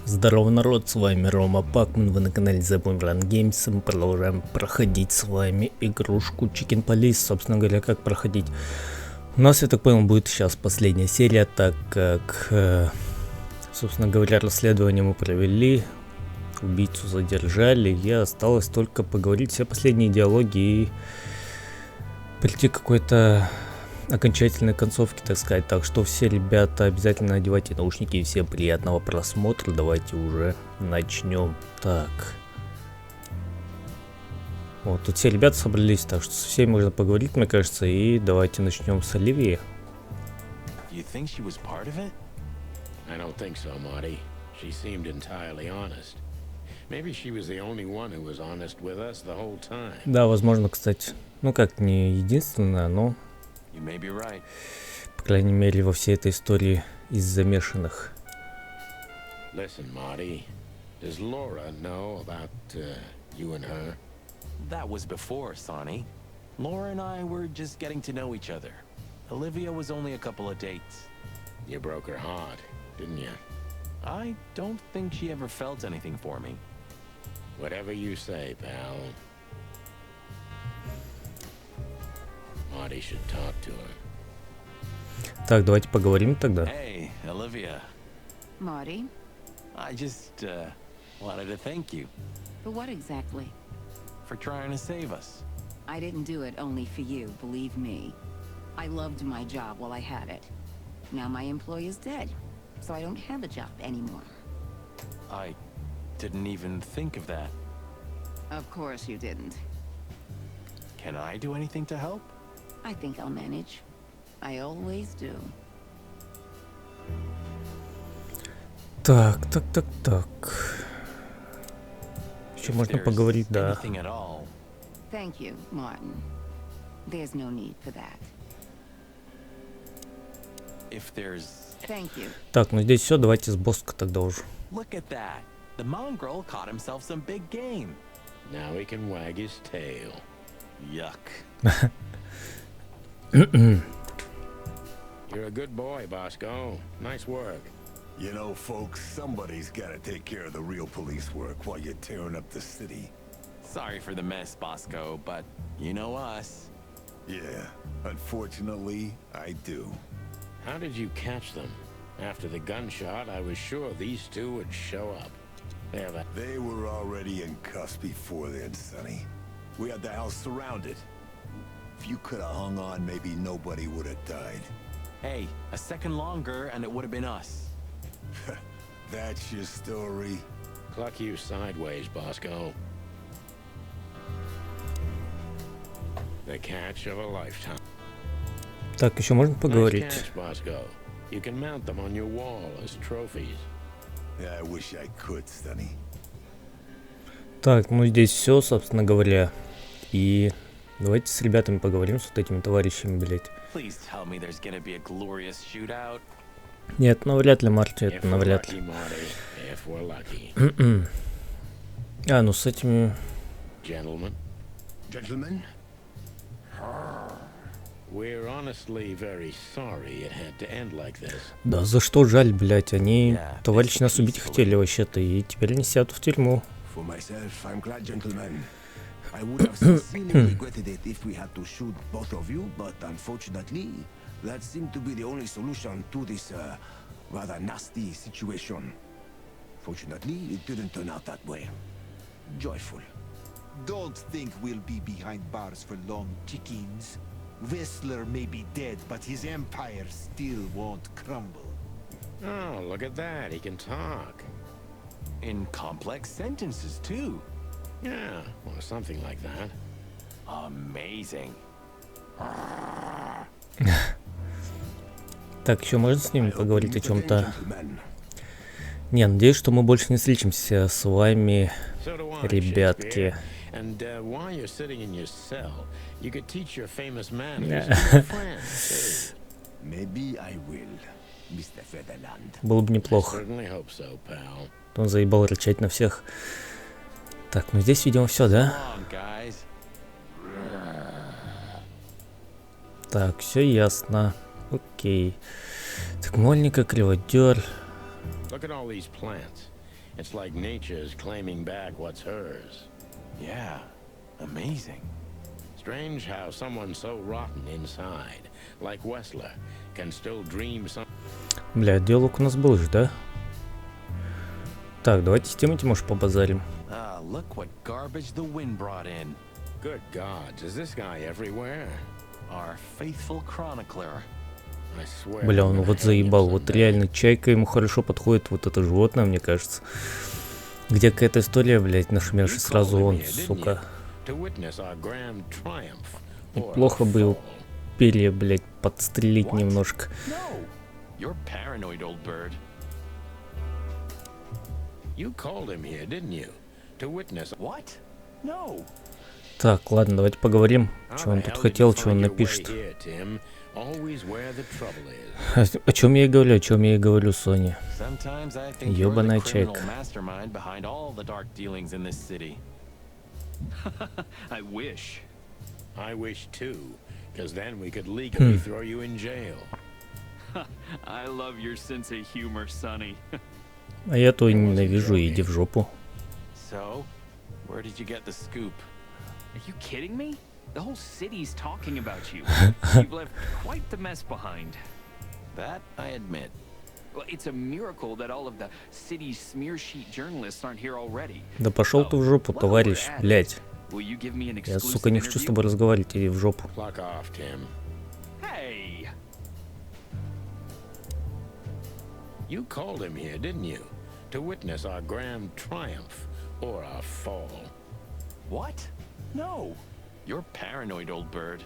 Здорово, народ, с вами Рома PacMan, вы на канале Boomerang Games, мы продолжаем проходить с вами игрушку Chicken Police. Собственно говоря, как проходить? У нас, я так понял, будет сейчас последняя серия, так как, собственно говоря, расследование мы провели, убийцу задержали, и осталось только поговорить все последние диалоги и прийти к какой-то окончательной концовки, так сказать. Так что все ребята обязательно надевайте наушники, и всем приятного просмотра. Давайте уже начнем. Так, вот тут все ребята собрались, так что со всеми можно поговорить, мне кажется, и давайте начнем с Оливии. Да, возможно, кстати, ну как, не единственная, но по крайней мере во всей этой истории из замешанных. Listen, Marty, does Laura know about you and her? That was before, Sonny. Laura and I were just getting to know each other. Olivia was only a couple of dates. You broke her heart, didn't you? I don't think she ever felt anything for me. Whatever you say, pal. Marty should talk to her. Так, давайте поговорим тогда. Hey, Olivia. Marty? I just wanted to thank you. For what exactly? For trying to save us. I didn't do it only for you, believe me. I loved my job while I had it. Now my employee is dead, so I don't have a job anymore. I didn't even think of that. Of course you didn't. Can I do anything to help? I think I'll manage. I always do. Так. Еще If можно there's поговорить, да. anything at all. Thank you, Martin. There's no need for that. If there's... Thank you. Так, ну здесь все, давайте с босска тогда уже. Look at that. The mongrel caught himself some big game. Now he can wag his tail. Yuck. You're a good boy, Bosco. Nice work. You know, folks, somebody's gotta take care of the real police work while you're tearing up the city. Sorry for the mess, Bosco, but you know us. Yeah, unfortunately, I do. How did you catch them? After the gunshot, I was sure these two would show up. They were already in cuffs before then, Sonny. We had the house surrounded. If you could have hung on, maybe nobody would have died. Hey, a second longer and it would have been us. That's your story? Cluck you sideways, Bosco. The catch of a lifetime. Так, еще можно поговорить? Nice catch, Bosco. You can mount them on your wall as trophies. Yeah, I wish I could, Sonny. Так, ну здесь все, собственно говоря. И давайте с ребятами поговорим, с вот этими товарищами, блять. Please tell me there's gonna be a glorious shootout. Нет, навряд ли, Марти, это навряд ли. А, ну с этими... Gentlemen. We're honestly very sorry it had to end like this. Да за что жаль, блять, они, товарищи, нас убить хотели вообще-то, и теперь они сядут в тюрьму. For myself, I'm glad, gentlemen. I would have sincerely regretted it if we had to shoot both of you, but unfortunately, that seemed to be the only solution to this rather nasty situation. Fortunately, it didn't turn out that way. Joyful. Don't think we'll be behind bars for long, chickens. Whistler may be dead, but his empire still won't crumble. Oh, look at that. He can talk. In complex sentences, too. Yeah, or something like that. Amazing. Так, еще можно с ними поговорить о чем-то? Не, надеюсь, что мы больше не встретимся с вами, ребятки. And while you're sitting in your cell, you could teach your famous manners to your friends. Maybe I will, Mr. Featherland. Было бы неплохо. Certainly hope so, pal. Он заебал рычать на всех. Так, ну здесь, видимо, все, да? Так, все ясно. Окей. Так, маленький криводер. Look at all these plants. It's like nature's claiming back what's hers. Yeah, amazing. Strange how someone so rotten inside, like Wessler, can still dream some... Бля, диалог у нас был же, да? Так, давайте с Тимати, может, побазарим. Ah, look what garbage the wind brought in. Good gods, is this guy everywhere? Our faithful chronicler. I swear. Бля, он вот заебал. Вот реально чайка ему хорошо подходит. Вот это животное, мне кажется. Где какая-то история, блядь, нашумевший сразу он, сука. Неплохо бы его перья, блядь, подстрелить немножко. You're paranoid, old bird. You called him here, didn't you? To witness. What? No. Так, ладно, давайте поговорим. Что он тут хотел, что он напишет. О чем я и говорю, Соня. Ёбаная чайка. I wish. I wish too, because then we could legally throw you in jail. I love your sense of humor, Sonny. А я то ненавижу, иди в жопу. So, where did you get the scoop? Are you kidding me? The whole city's talking about you. You've left quite the mess behind. That I admit. Well, it's a miracle that all of the city's smear sheet journalists aren't here already. Да пошел ты в жопу, товарищ, блядь. Will you give me an Я, exclusive сука, не хочу с тобой разговаривать, иди в жопу. Fuck off, Tim. Hey! You called him here, didn't you? To witness our grand triumph or our fall. What? No. You're paranoid, old bird.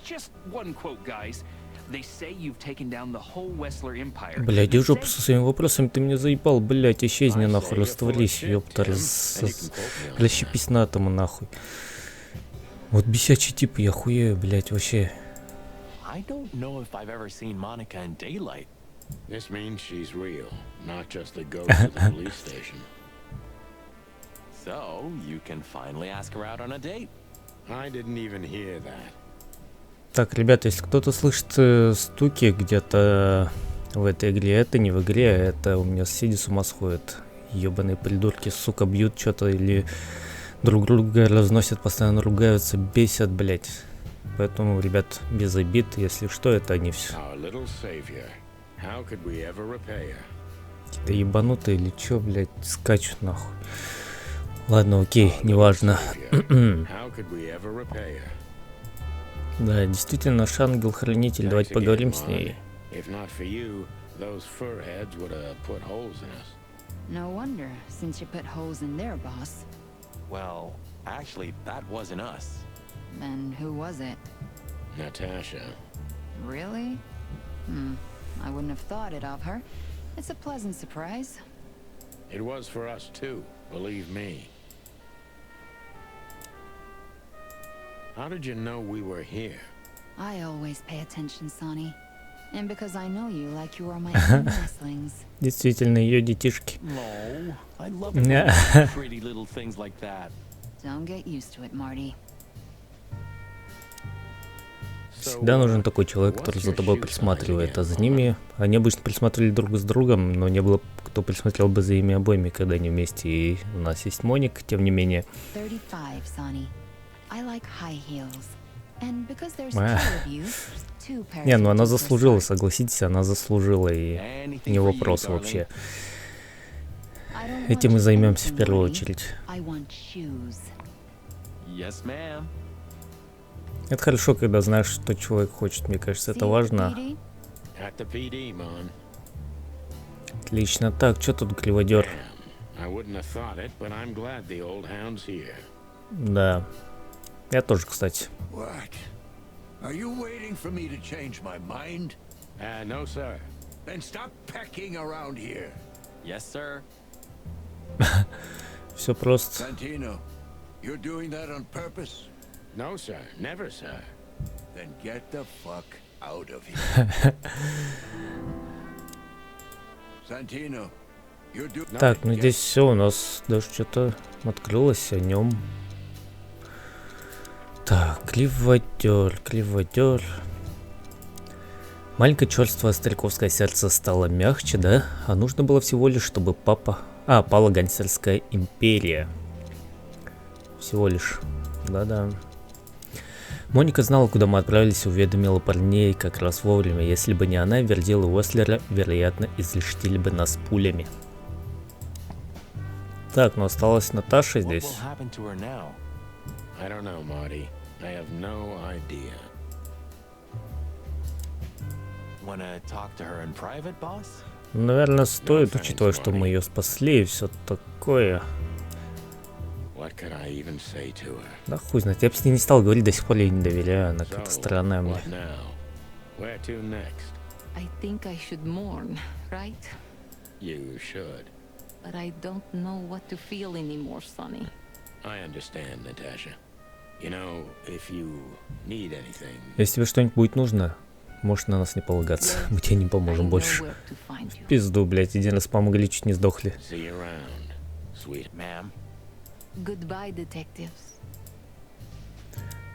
Just one quote, guys. They say you've taken down the whole Wessler Empire. Бля, иди в жопу со своими вопросами, ты меня заебал, блядь, исчезни нахуй, растворись, ёпта, расщепись на атомы нахуй. Вот бесячий тип, я хуею, блядь, вообще. I don't know if I've ever seen Monica in daylight. This means she's real, not just the ghost of the police station. So, you can finally ask her out on a date. I didn't even hear that. Так, ребята, если кто-то слышит стуки где-то в этой игре, это не в игре, это у меня соседи с ума сходят. Ёбаные придурки, сука, бьют что-то или друг друга разносят, постоянно ругаются, бесят, блядь. Поэтому, ребят, без обид, если что, это они все. Какие-то ебанутые или чё, блядь, скачут нахуй. Ладно, окей, неважно. Да, действительно, наш ангел-хранитель, давайте поговорим с ней. No wonder, since you put holes in there, boss. Well, actually, that wasn't us. Then who was it? Natasha. Really? I wouldn't have thought it of her. It's a pleasant surprise. It was for us too, believe me. How did you know we were here? I always pay attention, Sonny. And because I know you like you are my own nestlings. Действительно, ее детишки. No, I love it when you do pretty little things like that. Don't get used to it, Marty. Всегда нужен такой человек, который за тобой присматривает, а за ними они обычно присматривали друг с другом, но не было кто присмотрел бы за ими обоими, когда они вместе. И у нас есть Моник, тем не менее. 35, Sonny. I like high heels. And because there's two of you, two pairs. Не, ну она заслужила, согласитесь, она заслужила, и не вопрос вообще. Этим мы займемся в первую очередь. Yes, ma'am. Это хорошо, когда знаешь, что человек хочет, мне кажется, это важно. Отлично. Так, что тут криводер? Да. Я тоже, кстати. Are you waiting for me to change my mind? No, sir. Then stop pecking around here. Yes, sir. Все просто. Santino, you're doing that on purpose? No, sir. Never, sir. Then get the fuck out of here. Santino, you're doing... Так, ну здесь все, у нас даже что-то открылось о нем. Так, криводер. Маленькое черствое стариковское сердце стало мягче, да? А нужно было всего лишь, чтобы пала гангстерская империя. Всего лишь. Да-да. Моника знала, куда мы отправились, и уведомила парней как раз вовремя. Если бы не она, Вердил и Уэслера, вероятно, изрешетили бы нас пулями. Так, ну осталась Наташа здесь. Наверное, стоит, учитывая, что мы ее спасли и все такое. Да хуй знает, я бы с ней не стал говорить, до сих пор я не доверяю, она какая-то странная мне. But I don't know what to feel anymore, Sonny. I understand, Natasha. You know, if you need anything. Если тебе что-нибудь будет нужно, можешь на нас не полагаться. Мы тебе не поможем больше. В пизду, блядь, один раз помогли, чуть не сдохли. See you around, sweet ma'am. Goodbye, detectives.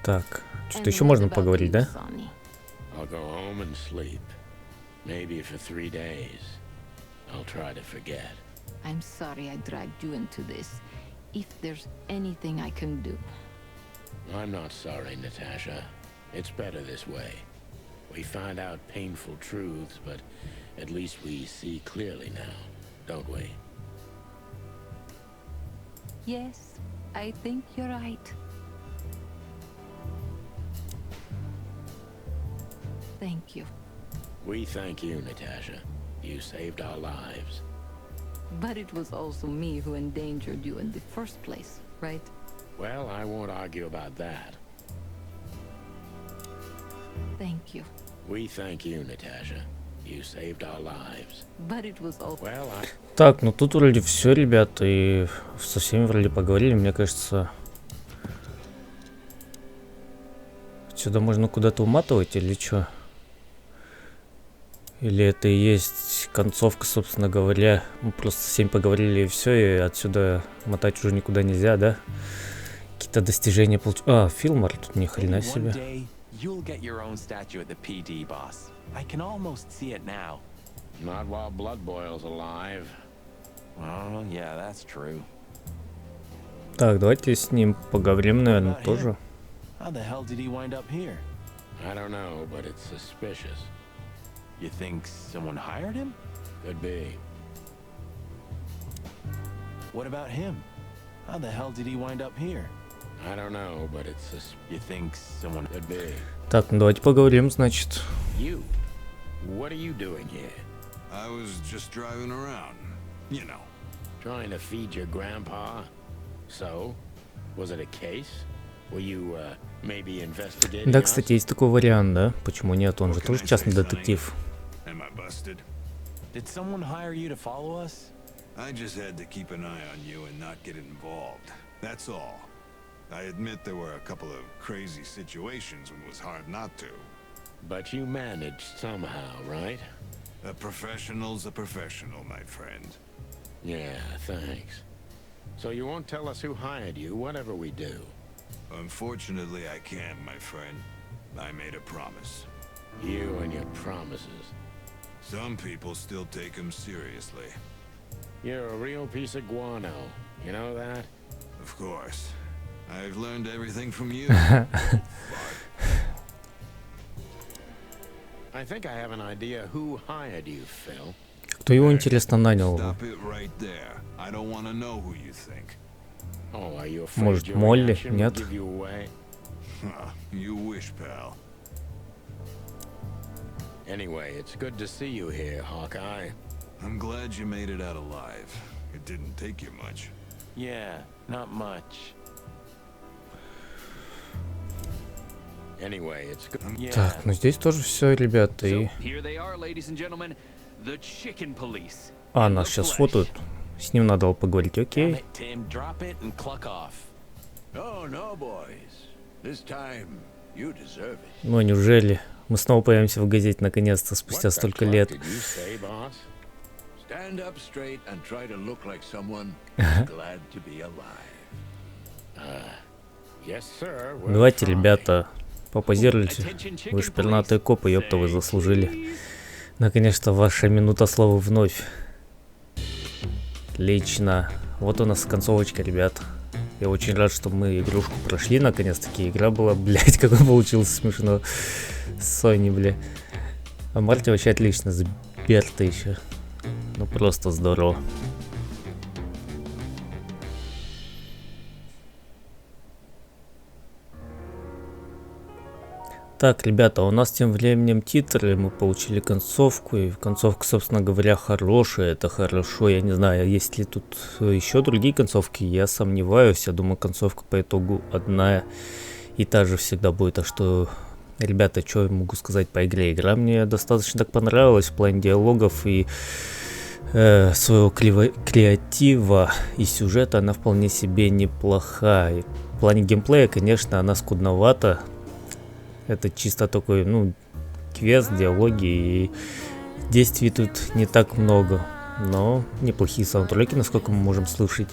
Так, что-то еще можно поговорить, да? I'll go home and sleep. Maybe for 3 days. I'll try to forget. I'm sorry I dragged you into this. If there's anything I can do. I'm not sorry, Natasha. It's better this way. We find out painful truths, but at least we see clearly now, don't we? Yes, I think you're right. Thank you. We thank you, Natasha. You saved our lives. But it was also me who endangered you in the first place, right? Well, I won't argue about that. Thank you. We thank you, Natasha. You saved our lives. But it was also... Well, Так, ну тут вроде все, ребята, и со всеми вроде поговорили, мне кажется. Сюда можно куда-то уматывать или что? Или это и есть концовка, собственно говоря. Мы просто со всеми поговорили и все, и отсюда мотать уже никуда нельзя, да? Какие-то достижения получить. А, Филмор тут ни хрена себе. not while blood boils alive. Well, yeah, that's true. Так, давайте с ним поговорим, наверное, тоже. How the hell did he wind up here? I don't know, but it's suspicious. You think someone hired him? Could be. What about him? How the hell did he wind up here? I don't know, but it's suspicious. You think someone Could be. Так, ну давайте поговорим, значит. You? What are you doing here? I was just driving around, you know. Trying to feed your grandpa? So, was it a case? Were you maybe investigating? Да, кстати, есть такой вариант, да? Почему нет? Он же тоже частный детектив. Am I busted? Did someone hire you to follow us? I just had to keep an eye on you and not get involved. That's all. I admit there were a couple of crazy situations when it was hard not to. But you managed somehow, right? A professional's a professional, my friend. Yeah, thanks. So you won't tell us who hired you, whatever we do? Unfortunately, I can't, my friend. I made a promise. You and your promises. Some people still take them seriously. You're a real piece of guano. You know that? Of course. I've learned everything from you. I think I have an idea who hired you, Phil. Кто его, интересно, нанял? Stop it right there. I don't want to know who you think. Oh, are you afraid Может, your Молли? reaction will Нет? give you away? You wish, pal. Anyway, it's good to see you here, Hawkeye. I'm glad you made it out alive. It didn't take you much. Yeah, not much. Anyway, it's good. Yeah. Так, ну здесь тоже все, ребята, и... So, here they are, ladies and gentlemen, the chicken police. А, нас сейчас фотают. С ним надо было поговорить, Damn окей. it, Tim, drop it and cluck off. Oh, no, boys. This time, you deserve it. Ну, неужели? Мы снова появимся в газете, наконец-то, спустя What the столько fuck лет. did you say, boss? Stand up straight and try to look like someone who's glad to be alive. Yes, sir. We'll Давайте, try. ребята, Попозируйте. Вы шпирнатые копы, ёпта, вы заслужили. Наконец-то ваша минута славы вновь. Отлично. Вот у нас концовочка, ребят. Я очень рад, что мы игрушку прошли. Наконец-таки игра была, блять, какой получился смешно. Сони, бля. А Марти вообще отлично. С Берта еще. Ну просто здорово. Так, ребята, у нас тем временем титры, мы получили концовку, и концовка, собственно говоря, хорошая, это хорошо, я не знаю, есть ли тут еще другие концовки, я сомневаюсь, я думаю, концовка по итогу одна и та же всегда будет, так что, ребята, что я могу сказать по игре, игра мне достаточно так понравилась в плане диалогов и своего креатива и сюжета, она вполне себе неплохая, в плане геймплея, конечно, она скудновата. Это чисто такой, ну, квест, диалоги, и действий тут не так много, но неплохие саундтреки, насколько мы можем слышать.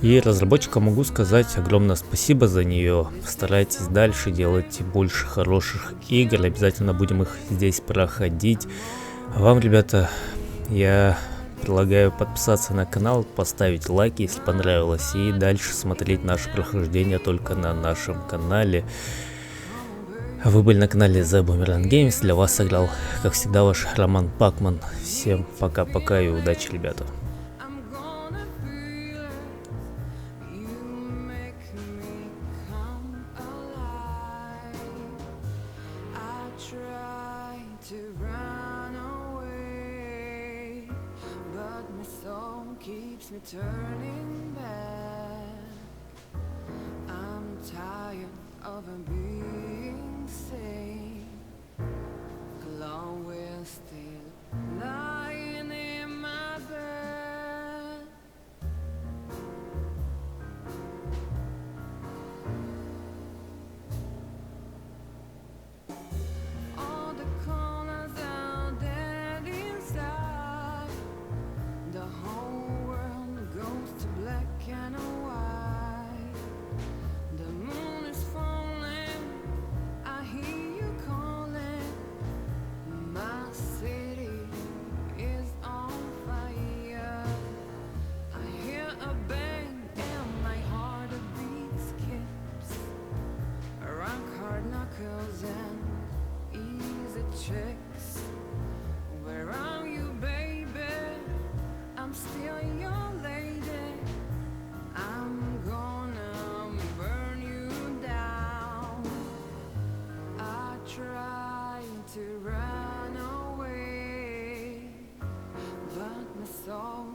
И разработчикам могу сказать огромное спасибо за нее. Старайтесь дальше делать больше хороших игр, обязательно будем их здесь проходить. А вам, ребята, я предлагаю подписаться на канал, поставить лайк, если понравилось, и дальше смотреть наше прохождение только на нашем канале. Вы были на канале Boomerang Games, для вас сыграл, как всегда, ваш Роман PacMan. Всем пока-пока и удачи, ребята.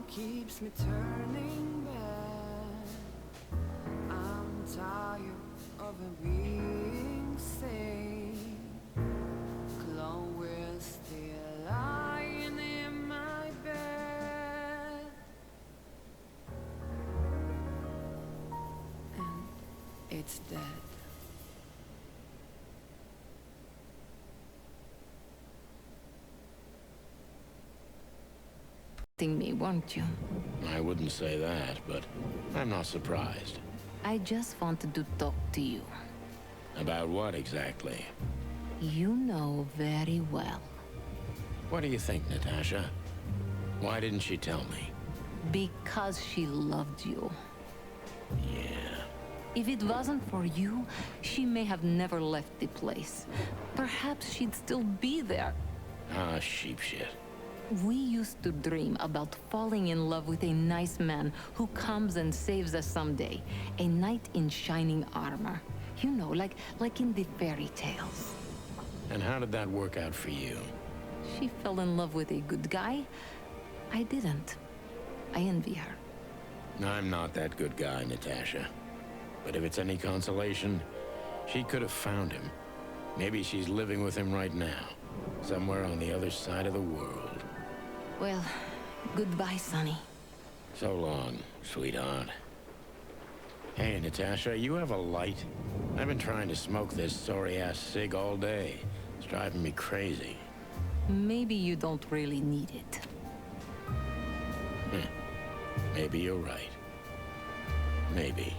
Keeps me turning back. I'm tired of being sane. Chloe's still lying in my bed, and it's dead. Me, won't you? I wouldn't say that, but I'm not surprised. I just wanted to talk to you. About what exactly? You know very well. What do you think, Natasha? Why didn't she tell me? Because she loved you. Yeah. If it wasn't for you, she may have never left the place. Perhaps she'd still be there. Ah, sheep shit. We used to dream about falling in love with a nice man who comes and saves us someday. A knight in shining armor. You know, like in the fairy tales. And how did that work out for you? She fell in love with a good guy. I didn't. I envy her. I'm not that good guy, Natasha. But if it's any consolation, she could have found him. Maybe she's living with him right now. Somewhere on the other side of the world. Well, goodbye, Sonny. So long, sweetheart. Hey, Natasha, you have a light? I've been trying to smoke this sorry-ass cig all day. It's driving me crazy. Maybe you don't really need it. Maybe you're right. Maybe.